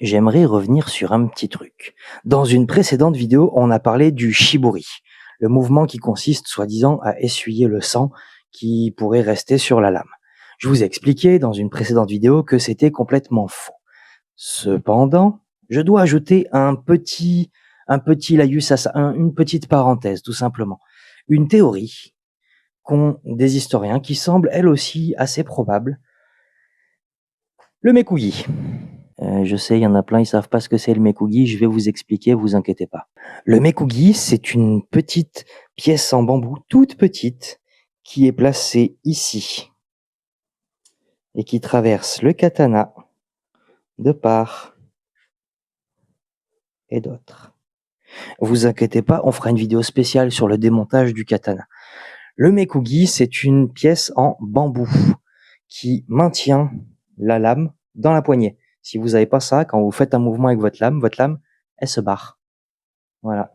J'aimerais revenir sur un petit truc. Dans une précédente vidéo, on a parlé du shibori, le mouvement qui consiste soi-disant à essuyer le sang qui pourrait rester sur la lame. Je vous ai expliqué dans une précédente vidéo que c'était complètement faux. Cependant, je dois ajouter un petit laïus à ça, une petite parenthèse, tout simplement. Une théorie qu'ont des historiens qui semble elle aussi assez probable. Le mekugi. Je sais, il y en a plein, ils savent pas ce que c'est le mekugi, je vais vous expliquer, vous inquiétez pas. Le mekugi, c'est une petite pièce en bambou, toute petite, qui est placée ici et qui traverse le katana de part et d'autre. Vous inquiétez pas, on fera une vidéo spéciale sur le démontage du katana. Le mekugi, c'est une pièce en bambou qui maintient la lame dans la poignée. Si vous n'avez pas ça, quand vous faites un mouvement avec votre lame, elle se barre. Voilà.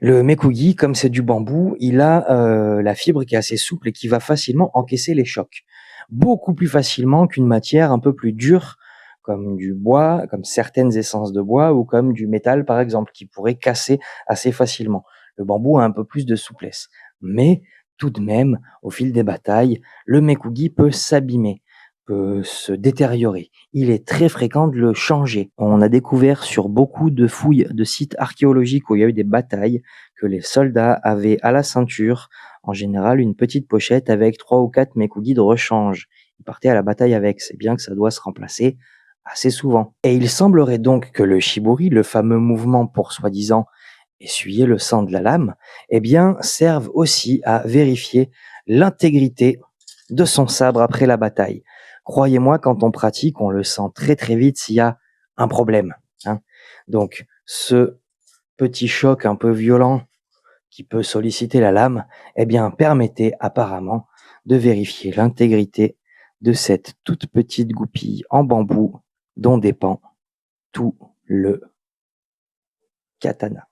Le mekugi, comme c'est du bambou, il a la fibre qui est assez souple et qui va facilement encaisser les chocs. Beaucoup plus facilement qu'une matière un peu plus dure, comme du bois, comme certaines essences de bois ou comme du métal par exemple, qui pourrait casser assez facilement. Le bambou a un peu plus de souplesse. Mais tout de même, au fil des batailles, le mekugi peut s'abîmer, peut se détériorer. Il est très fréquent de le changer. On a découvert sur beaucoup de fouilles de sites archéologiques où il y a eu des batailles que les soldats avaient à la ceinture, en général, une petite pochette avec 3 ou 4 mekugi de rechange. Ils partaient à la bataille avec, c'est bien que ça doit se remplacer assez souvent. Et il semblerait donc que le shibori, le fameux mouvement pour soi-disant essuyer le sang de la lame, eh bien, serve aussi à vérifier l'intégrité de son sabre après la bataille. Croyez-moi, quand on pratique, on le sent très très vite s'il y a un problème, hein. Donc, ce petit choc un peu violent qui peut solliciter la lame, eh bien, permettait apparemment de vérifier l'intégrité de cette toute petite goupille en bambou dont dépend tout le katana.